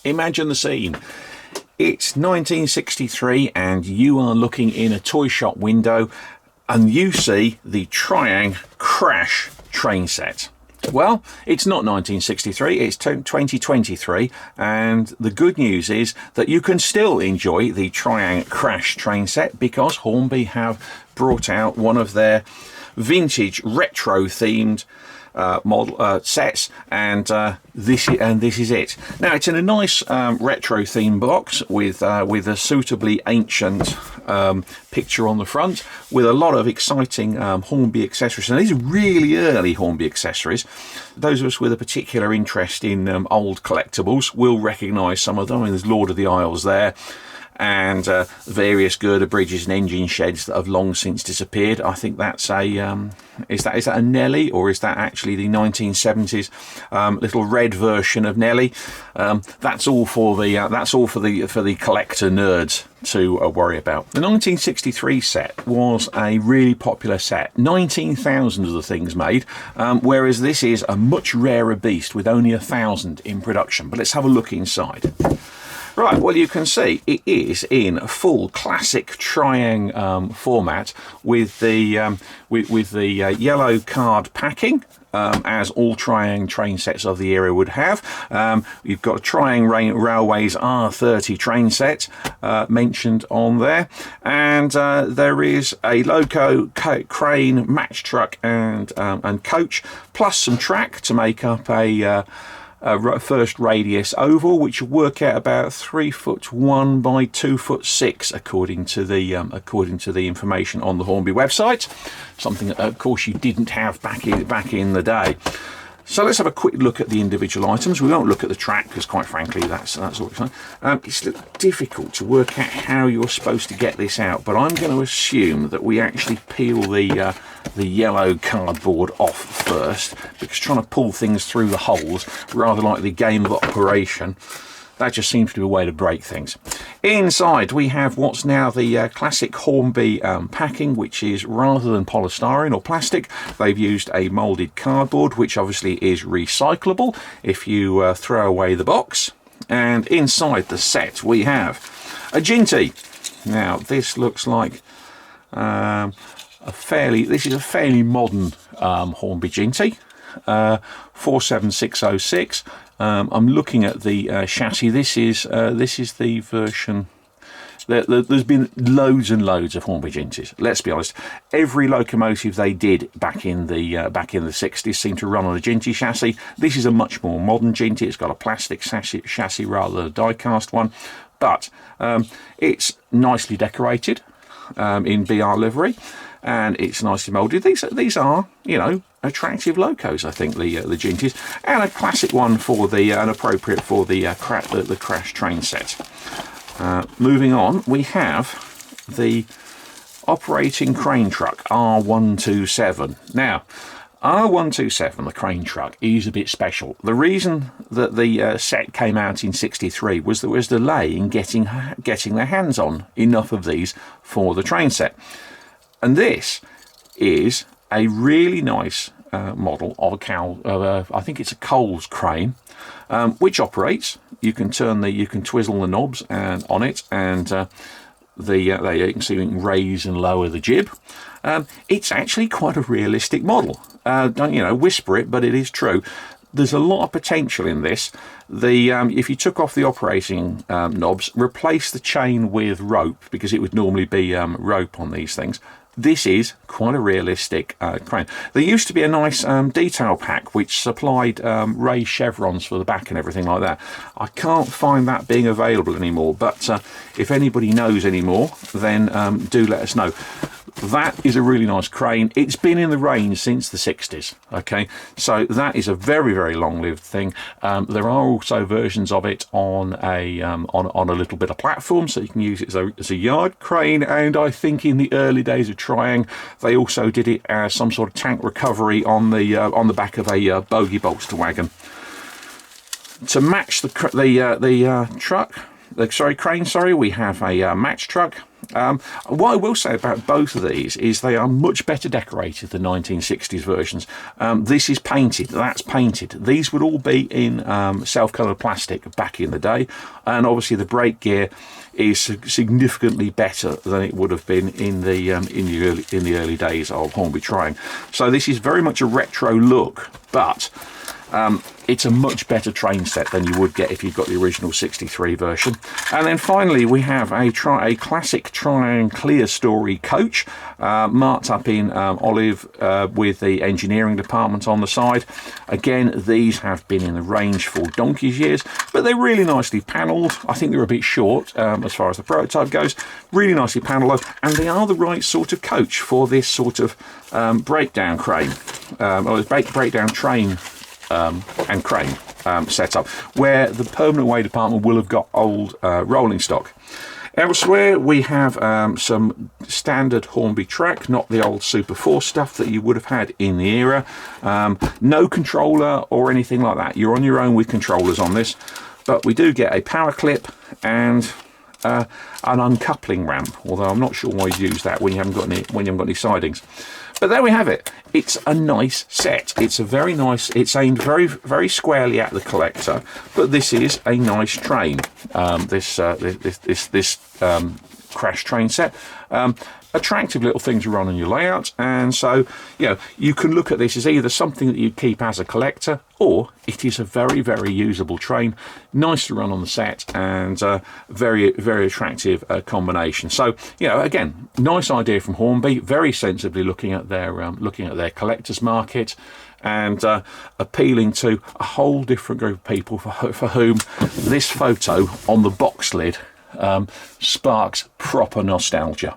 Imagine the scene. It's 1963 and you are looking in a toy shop window and you see the Triang Crash train set. Well, it's not 1963, it's 2023, and the good news is that you can still enjoy the Triang Crash train set because Hornby have brought out one of their vintage retro themed model sets, and this is it. Now it's in a nice retro themed box with a suitably ancient picture on the front, with a lot of exciting Hornby accessories, and these are really early Hornby accessories. Those of us with a particular interest in old collectibles will recognise some of them. I mean, there's Lord of the Isles there, and various girder bridges and engine sheds that have long since disappeared. I think that's a is that a Nelly, or is that actually the 1970s little red version of Nelly? That's all for the collector nerds to worry about. The 1963 set was a really popular set. 19,000 of the things made, whereas this is a much rarer beast with only 1,000 in production. But let's have a look inside. Right, well, you can see it is in a full classic Triang format with the yellow card packing, as all Triang train sets of the era would have. You've got a Triang Railways R30 train set mentioned on there, and there is a loco, crane, match truck, and coach, plus some track to make up a first radius oval, which will work out about 3'1" by 2'6", according to the information on the Hornby website. Something that, of course, you didn't have back in the day. So let's have a quick look at the individual items. We won't look at the track because, quite frankly, that's all it's fine. It's a little difficult to work out how you're supposed to get this out, but I'm going to assume that we actually peel the yellow cardboard off first, because trying to pull things through the holes, rather like the game of Operation, that just seems to be a way to break things. Inside we have what's now the classic Hornby packing, which is, rather than polystyrene or plastic, they've used a moulded cardboard, which obviously is recyclable if you throw away the box. And inside the set we have a Ginty. Now this looks like this is a fairly modern Hornby Ginty, 47606. I'm looking at the chassis. This is the version. There's been loads and loads of Hornby Ginties. Let's be honest. Every locomotive they did back in the 60s seemed to run on a Ginty chassis. This is a much more modern Ginty. It's got a plastic chassis rather than a die-cast one, but it's nicely decorated in BR livery, and it's nicely moulded. These are, you know, attractive locos, I think, the Ginties, and a classic one for and appropriate for the Crash train set. Moving on, we have the operating crane truck R127. Now, R127, the crane truck, is a bit special. The reason that the set came out in '63 was there was delay in getting their hands on enough of these for the train set. And this is a really nice model of I think it's a Coles crane, which operates. You can twizzle the knobs on it, and you can see you can raise and lower the jib. It's actually quite a realistic model. Don't whisper it, but it is true. There's a lot of potential in this. If you took off the operating knobs, replace the chain with rope, because it would normally be rope on these things. This is quite a realistic crane. There used to be a nice detail pack which supplied raised chevrons for the back and everything like that. I can't find that being available anymore, but if anybody knows any more, then do let us know. That is a really nice crane. It's been in the range since the 60s. Okay, so that is a very, very long-lived thing. There are also versions of it on a little bit of platform, so you can use it as a yard crane. And I think in the early days of Triang, they also did it as some sort of tank recovery on the back of a bogie bolster wagon. To match the crane, we have a match truck. What I will say about both of these is they are much better decorated than 1960s versions. This is painted, that's painted. These would all be in self-coloured plastic back in the day, and obviously the brake gear is significantly better than it would have been in the early days of Hornby Trying. So this is very much a retro look, but it's a much better train set than you would get if you've got the original 63 version. And then finally we have a classic Trying Clear Story coach, marked up in olive with the engineering department on the side. Again, these have been in the range for donkey's years, but they're really nicely panelled. I think they're a bit short as far as the prototype goes. Really nicely panelled, and they are the right sort of coach for this sort of breakdown crane, or breakdown train and crane setup, where the permanent way department will have got old rolling stock. Elsewhere we have some standard Hornby track, not the old Super 4 stuff that you would have had in the era. No controller or anything like that. You're on your own with controllers on this, but we do get a power clip and an uncoupling ramp, although I'm not sure why you use that when you haven't got any sidings. But there we have it. It's a nice set. It's a very nice. It's aimed very, very squarely at the collector, but this is a nice train. This crash train set. Attractive little things to run on your layout, and so you can look at this as either something that you keep as a collector, or it is a very, very usable train, nice to run on the set, and very, very attractive combination. So again, nice idea from Hornby, very sensibly looking at their collectors market, and appealing to a whole different group of people for whom this photo on the box lid sparks proper nostalgia.